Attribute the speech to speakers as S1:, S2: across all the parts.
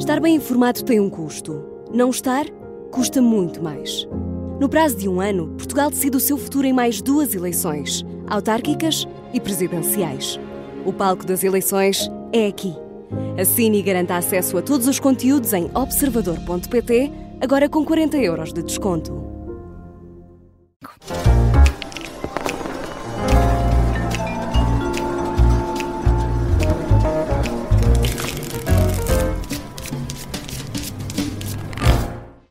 S1: Estar bem informado tem um custo. Não estar, custa muito mais. No prazo de 1 ano, Portugal decide o seu futuro em mais 2 eleições, autárquicas e presidenciais. O palco das eleições é aqui. Assine e garanta acesso a todos os conteúdos em observador.pt, agora com 40 € de desconto.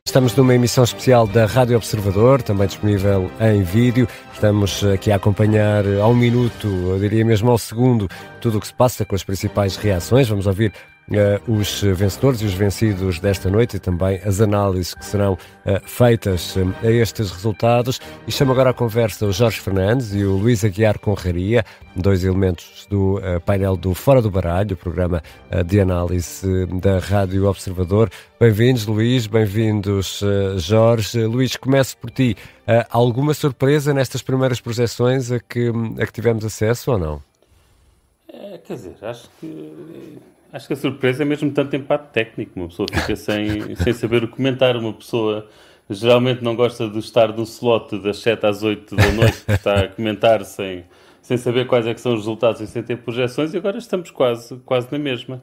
S2: Estamos numa emissão especial da Rádio Observador, também disponível em vídeo. Estamos aqui a acompanhar ao minuto, eu diria mesmo ao segundo, tudo o que se passa com as principais reações. Vamos ouvir os vencedores e os vencidos desta noite e também as análises que serão feitas a estes resultados. E chamo agora à conversa o Jorge Fernandes e o Luís Aguiar Conraria, 2 elementos do painel do Fora do Baralho, o programa de análise da Rádio Observador. Bem-vindos, Luís, bem-vindos, Jorge. Luís, começo por ti. Alguma surpresa nestas primeiras projeções a que tivemos acesso ou não?
S3: Quer dizer, acho que a surpresa é mesmo tanto empate técnico. Uma pessoa fica sem saber o comentar. Uma pessoa geralmente não gosta de estar no slot das 7 às 8 da noite, que está a comentar sem saber quais é que são os resultados e sem ter projeções, e agora estamos quase na mesma.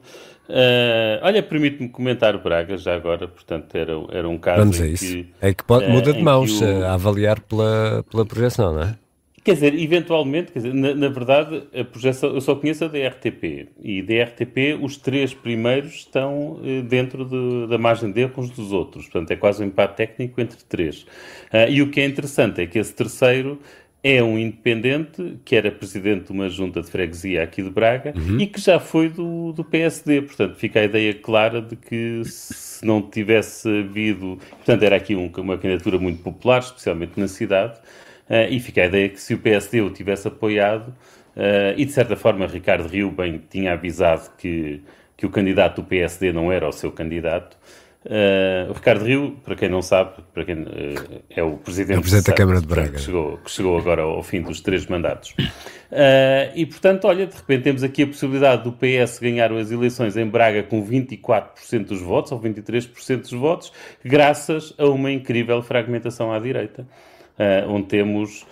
S3: Olha, permite-me comentar Braga já agora, portanto era um caso.
S2: Vamos a isso. É que muda de mãos a avaliar pela projeção, não é?
S3: Quer dizer, eventualmente, na verdade, a projeção, eu só conheço a da RTP, e da RTP os 3 primeiros estão dentro da margem de erro uns dos outros, portanto é quase um empate técnico entre 3. E o que é interessante é que esse terceiro é um independente, que era presidente de uma junta de freguesia aqui de Braga, e que já foi do PSD, portanto fica a ideia clara de que se não tivesse havido, portanto era aqui uma candidatura muito popular, especialmente na cidade. E fica a ideia que se o PSD o tivesse apoiado, e de certa forma Ricardo Rio bem tinha avisado que o candidato do PSD não era o seu candidato. O Ricardo Rio, para quem não sabe, é o presidente
S2: da Câmara de Braga,
S3: que chegou agora ao fim dos 3 mandatos. E portanto, olha, de repente temos aqui a possibilidade do PS ganhar as eleições em Braga com 24% dos votos, ou 23% dos votos, graças a uma incrível fragmentação à direita. Onde temos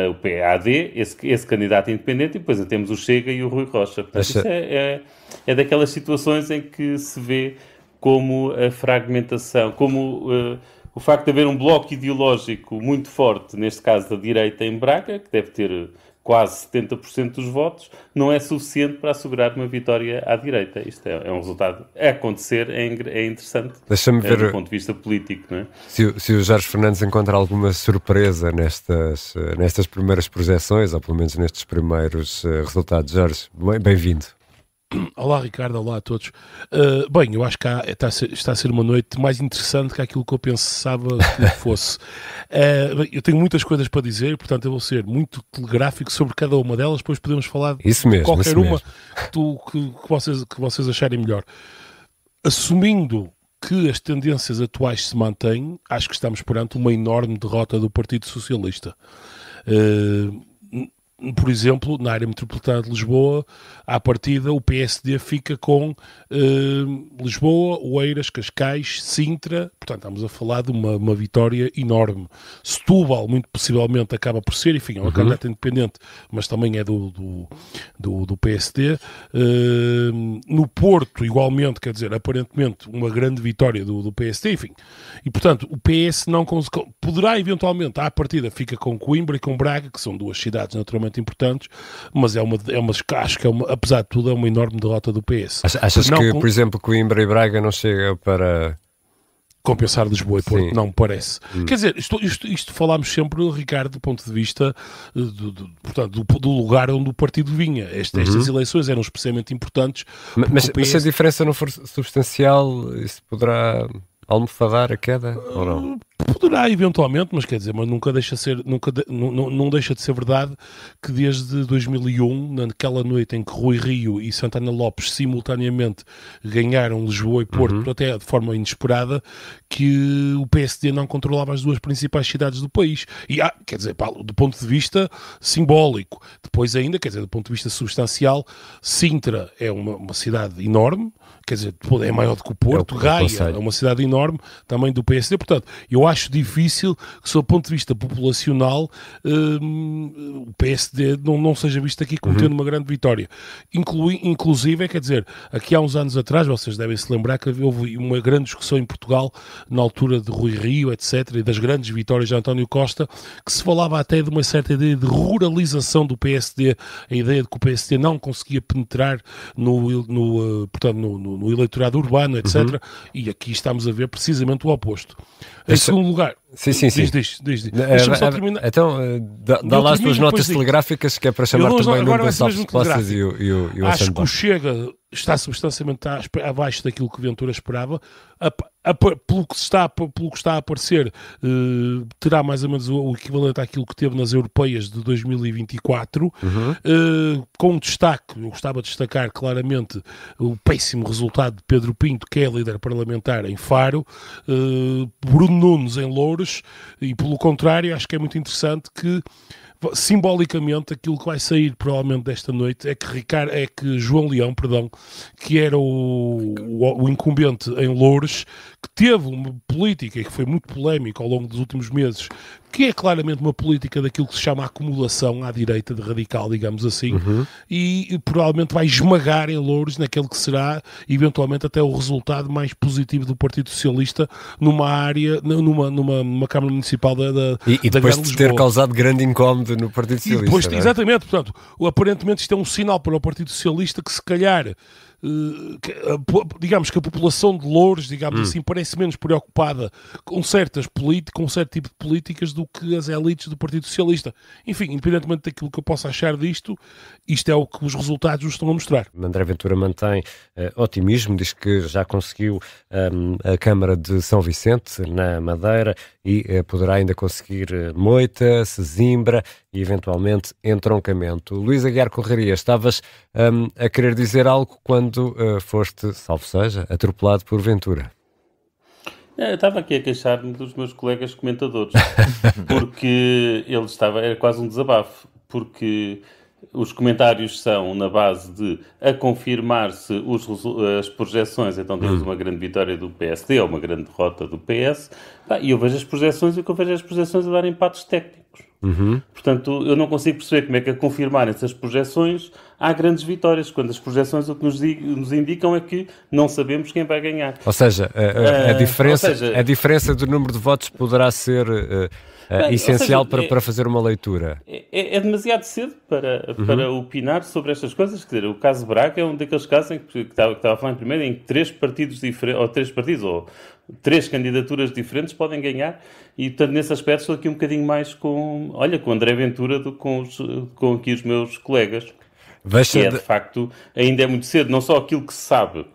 S3: o PAD, esse candidato independente, e depois temos o Chega e o Rui Rocha. Portanto, isso é daquelas situações em que se vê como a fragmentação, como o facto de haver um bloco ideológico muito forte, neste caso da direita em Braga, que deve ter quase 70% dos votos, não é suficiente para assegurar uma vitória à direita. Isto é um resultado a acontecer, é interessante.
S2: Deixa-me ver
S3: do ponto de vista político, não é?
S2: Se o Jorge Fernandes encontra alguma surpresa nestas primeiras projeções, ou pelo menos nestes primeiros resultados. Jorge, bem-vindo.
S4: Olá Ricardo, olá a todos. Bem, eu acho que está a ser uma noite mais interessante que aquilo que eu pensava que fosse. Eu tenho muitas coisas para dizer, portanto eu vou ser muito telegráfico sobre cada uma delas, depois podemos falar de qualquer uma que vocês acharem melhor. Assumindo que as tendências atuais se mantêm, acho que estamos perante uma enorme derrota do Partido Socialista. Por exemplo, na área metropolitana de Lisboa, à partida, o PSD fica com Lisboa, Oeiras, Cascais, Sintra. Portanto, estamos a falar de uma vitória enorme. Setúbal, muito possivelmente, acaba por ser, enfim, é uma candidata independente, mas também é do PSD. No Porto, igualmente, quer dizer, aparentemente, uma grande vitória do PSD, enfim. E, portanto, o PS não poderá, eventualmente, à partida, fica com Coimbra e com Braga, que são 2 cidades naturalmente importantes, mas acho que apesar de tudo, é uma enorme derrota do PS.
S2: Achas que, por exemplo, Coimbra e Braga não chega para
S4: compensar Lisboa e Porto? Sim. Não me parece. Quer dizer, isto falámos sempre, Ricardo, do ponto de vista do lugar onde o partido vinha. Estas eleições eram especialmente importantes.
S2: Mas se a diferença não for substancial, isso poderá almofadar a queda ou não?
S4: Poderá, eventualmente, mas quer dizer, mas nunca deixa de ser, não deixa de ser verdade que desde 2001, naquela noite em que Rui Rio e Santana Lopes simultaneamente ganharam Lisboa e Porto, até de forma inesperada, que o PSD não controlava as duas principais cidades do país. E, quer dizer, do ponto de vista simbólico, depois ainda, quer dizer, do ponto de vista substancial, Sintra é uma cidade enorme, quer dizer, é maior do que o Porto, Gaia é uma cidade enorme, também do PSD, portanto, eu acho difícil que, sob o ponto de vista populacional, o PSD não seja visto aqui como tendo uma grande vitória. Inclusive, quer dizer, aqui há uns anos atrás, vocês devem se lembrar que houve uma grande discussão em Portugal, na altura de Rui Rio, etc., e das grandes vitórias de António Costa, que se falava até de uma certa ideia de ruralização do PSD, a ideia de que o PSD não conseguia penetrar portanto, no eleitorado urbano, etc. E aqui estamos a ver precisamente o oposto. Em segundo lugar...
S2: Sim.
S4: Diz. Deixa-me só terminar.
S2: Então, dá lá as tuas notas telegráficas, que é para chamar também Nuno Gonçalves de Costas e o
S4: Acho que o Chega está substancialmente abaixo daquilo que Ventura esperava. Pelo que está a aparecer, terá mais ou menos o equivalente àquilo que teve nas europeias de 2024, com destaque, eu gostava de destacar claramente o péssimo resultado de Pedro Pinto, que é líder parlamentar em Faro, Bruno Nunes em Louros, e pelo contrário, acho que é muito interessante que simbolicamente aquilo que vai sair provavelmente desta noite é que João Leão, que era o incumbente em Loures, que teve uma política e que foi muito polémica ao longo dos últimos meses, que é claramente uma política daquilo que se chama acumulação à direita de radical, digamos assim, e provavelmente vai esmagar em Loures naquele que será eventualmente até o resultado mais positivo do Partido Socialista numa área, numa Câmara Municipal da
S2: E depois
S4: Grande
S2: de ter
S4: Lisboa.
S2: causado grande incómodo no Partido Socialista.
S4: E depois,
S2: não é?
S4: exatamente, portanto, aparentemente isto é um sinal para o Partido Socialista que se calhar, digamos que a população de Loures, digamos assim, parece menos preocupada com certo tipo de políticas do que as elites do Partido Socialista. Enfim, independentemente daquilo que eu possa achar disto, isto é o que os resultados nos estão a mostrar.
S2: André Ventura mantém otimismo, diz que já conseguiu a Câmara de São Vicente, na Madeira, e poderá ainda conseguir Moita, Sesimbra e eventualmente Entroncamento. Luís Aguiar Correria, estavas a querer dizer algo quando foste, salvo seja, atropelado por Ventura.
S3: Eu estava aqui a queixar-me dos meus colegas comentadores, porque era quase um desabafo, porque os comentários são na base de a confirmar-se as projeções, então temos uma grande vitória do PSD ou uma grande derrota do PS, e eu vejo as projeções e o que eu vejo é as projeções a dar empates técnicos. Portanto, eu não consigo perceber como é que a confirmarem essas projeções há grandes vitórias, quando as projeções o que nos indicam é que não sabemos quem vai ganhar.
S2: Ou seja, a diferença do número de votos poderá ser essencial para fazer uma leitura.
S3: É demasiado cedo para opinar sobre estas coisas. Quer dizer, o caso Braga é um daqueles casos em que estava a falar em primeiro, em que três candidaturas diferentes podem ganhar, e portanto nesse aspecto estou aqui um bocadinho mais com o André Ventura do que com aqui os meus colegas. De facto, ainda é muito cedo. Não só aquilo que se sabe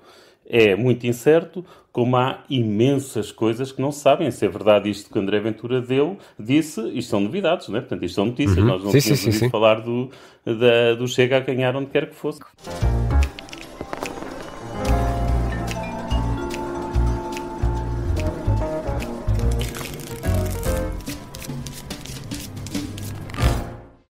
S3: é muito incerto, como há imensas coisas que não se sabem. Se é verdade isto que André Ventura disse, isto são novidades, não é? Portanto, isto são notícias. Nós não tínhamos ouvido falar do Chega a ganhar onde quer que fosse.